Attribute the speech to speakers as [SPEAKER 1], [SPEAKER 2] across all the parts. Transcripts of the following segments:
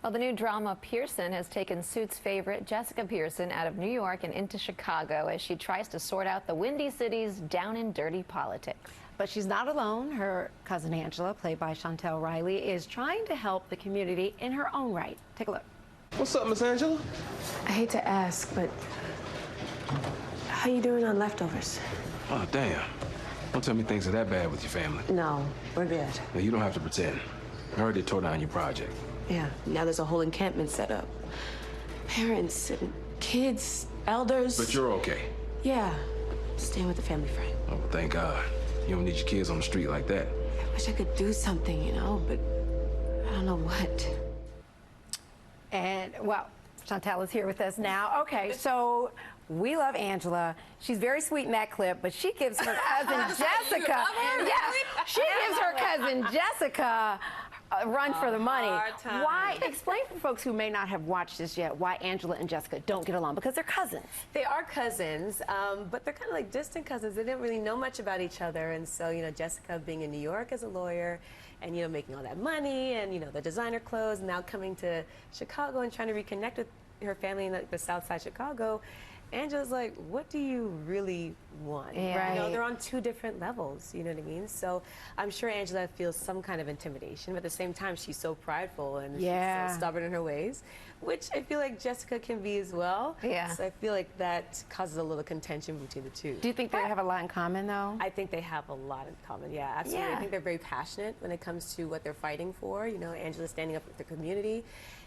[SPEAKER 1] Well, the new drama Pearson has taken Suits' favorite, Jessica Pearson, out of New York and into Chicago as she tries to sort out the Windy City's down and dirty politics.
[SPEAKER 2] But she's not alone. Her cousin Angela, played by Chantel Riley, is trying to help the community in her own right. Take a look.
[SPEAKER 3] What's up, Miss Angela?
[SPEAKER 4] I hate to ask, but how you doing on leftovers?
[SPEAKER 3] Oh, damn. Don't tell me things are that bad with your family.
[SPEAKER 4] No, we're good.
[SPEAKER 3] Now, you don't have to pretend. I heard they tore down your project.
[SPEAKER 4] Yeah, now there's a whole encampment set up. Parents and kids, elders.
[SPEAKER 3] But you're okay.
[SPEAKER 4] Yeah, staying with the family friend.
[SPEAKER 3] Oh, well, thank God. You don't need your kids on the street like that.
[SPEAKER 4] I wish I could do something, you know, but I don't know what.
[SPEAKER 2] And, well, Chantel is here with us now. Okay, so we love Angela. She's very sweet in that clip, but she gives her cousin Jessica. Yes, she gives her cousin Jessica a run for the money. Why? Explain for folks who may not have watched this yet why Angela and Jessica don't get along, because they're cousins.
[SPEAKER 5] They are cousins, but they're kind of like distant cousins. They didn't really know much about each other, and so, you know, Jessica being in New York as a lawyer and, you know, making all that money and, you know, the designer clothes, and now coming to Chicago and trying to reconnect with her family in the South Side Chicago. Angela's like, what do you really want?
[SPEAKER 1] Yeah.
[SPEAKER 5] You know, they're on two different levels, you know what I mean? So I'm sure Angela feels some kind of intimidation, but at the same time, she's so prideful and she's so stubborn in her ways, which I feel like Jessica can be as well.
[SPEAKER 1] Yeah.
[SPEAKER 5] So I feel like that causes a little contention between the two.
[SPEAKER 2] Do you think they have a lot in common, though?
[SPEAKER 5] I think they have a lot in common, yeah, absolutely.
[SPEAKER 2] Yeah.
[SPEAKER 5] I think they're very passionate when it comes to what they're fighting for. You know, Angela standing up with the community.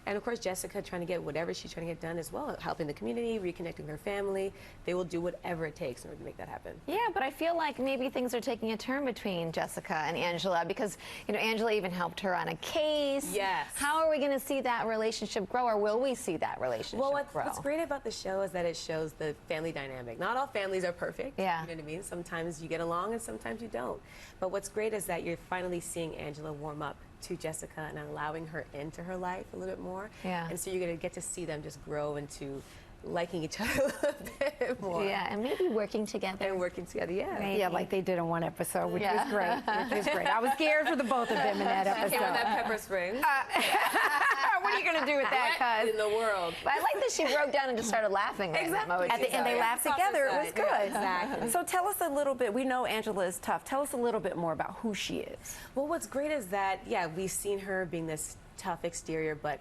[SPEAKER 5] And of course, Jessica trying to get whatever she's trying to get done as well, helping the community, reconnecting her family. They will do whatever it takes in order to make that happen.
[SPEAKER 1] Yeah, but I feel like maybe things are taking a turn between Jessica and Angela because, you know, Angela even helped her on a case.
[SPEAKER 5] Yes.
[SPEAKER 1] How are we going to see that relationship grow, or will we see that relationship
[SPEAKER 5] grow?
[SPEAKER 1] grow?
[SPEAKER 5] What's great about the show is that it shows the family dynamic. Not all families are perfect.
[SPEAKER 1] Yeah.
[SPEAKER 5] You know what I mean? Sometimes you get along and sometimes you don't. But what's great is that you're finally seeing Angela warm up to Jessica and allowing her into her life a little bit more.
[SPEAKER 1] Yeah.
[SPEAKER 5] And so you're going to get to see them just grow into liking each other a little bit more.
[SPEAKER 1] Yeah, and maybe working together.
[SPEAKER 5] And working together, yeah.
[SPEAKER 1] Maybe.
[SPEAKER 2] Yeah, like they did in one episode, which was great. Which was great. I was scared for the both of them in that episode.
[SPEAKER 5] Came with that pepper spray.
[SPEAKER 2] What are you going to do with that, cuz?
[SPEAKER 5] In the world.
[SPEAKER 1] But I like that she broke down and just started laughing.
[SPEAKER 5] Exactly.
[SPEAKER 2] At the end, they laughed together. It was good.
[SPEAKER 5] Exactly.
[SPEAKER 2] So tell us a little bit. We know Angela is tough. Tell us a little bit more about who she is.
[SPEAKER 5] Well, what's great is that, yeah, we've seen her being this tough exterior, but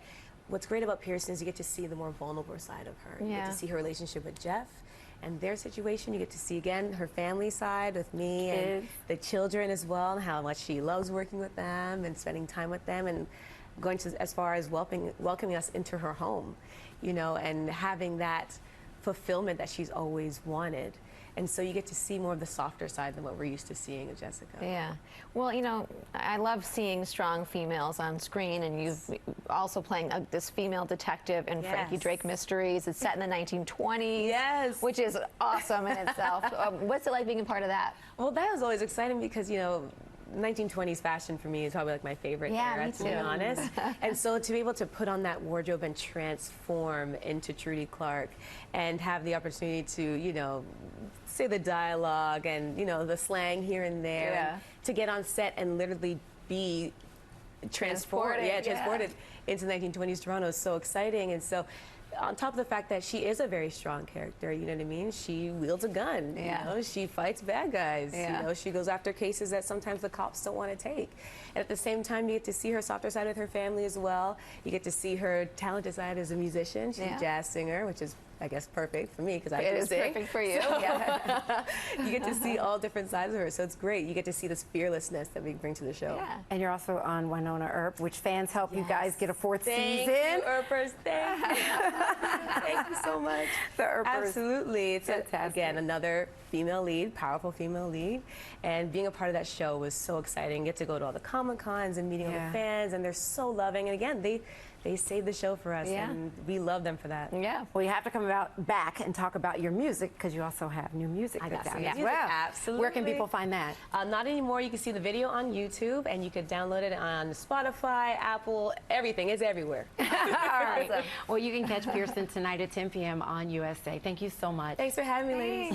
[SPEAKER 5] what's great about Pearson is you get to see the more vulnerable side of her. You get to see her relationship with Jeff and their situation. You get to see, again, her family side with me and the children as well, and how much she loves working with them and spending time with them, and going to as far as welcoming us into her home, you know, and having that fulfillment that she's always wanted. And so you get to see more of the softer side than what we're used to seeing of Jessica.
[SPEAKER 1] Yeah. Well, you know, I love seeing strong females on screen, and you've also playing this female detective in Frankie Drake Mysteries. It's set in the 1920s.
[SPEAKER 5] Yes.
[SPEAKER 1] Which is awesome in itself. What's it like being a part of that?
[SPEAKER 5] Well, that was always exciting because, you know, 1920s fashion for me is probably like my favorite era, to be honest. And so to be able to put on that wardrobe and transform into Trudy Clark and have the opportunity to, you know, say the dialogue and, you know, the slang here and there, and to get on set and literally be transported into 1920s Toronto is so exciting. And so on top of the fact that she is a very strong character, you know what I mean? She wields a gun, you know? She fights bad guys, you know? She goes after cases that sometimes the cops don't want to take. And at the same time, you get to see her softer side with her family as well. You get to see her talented side as a musician. She's a jazz singer, which is, I guess, perfect for me because I can sing.
[SPEAKER 1] It is perfect for you.
[SPEAKER 5] So, you get to see all different sides of her, so it's great. You get to see this fearlessness that we bring to the show.
[SPEAKER 1] Yeah.
[SPEAKER 2] And you're also on Winona Earp, which fans help you guys get a fourth season.
[SPEAKER 5] Thank you, Earpers. Thank you. Thank you so much.
[SPEAKER 2] The Earpers.
[SPEAKER 5] Absolutely. It's, again, another female lead, powerful female lead. And being a part of that show was so exciting. Get to go to all the Comic-Cons and meeting all the fans, and they're so loving. And again, they saved the show for us, and we love them for that.
[SPEAKER 1] Yeah.
[SPEAKER 2] Well, you have to come back and talk about your music, because you also have new music that's out as well.
[SPEAKER 5] Absolutely.
[SPEAKER 2] Where can people find that?
[SPEAKER 5] Not anymore. You can see the video on YouTube, and you could download it on Spotify, Apple, everything. It's everywhere.
[SPEAKER 2] All right. Well, you can catch Pearson tonight at 10 p.m. on USA. Thank you so much.
[SPEAKER 5] Thanks for having me, ladies.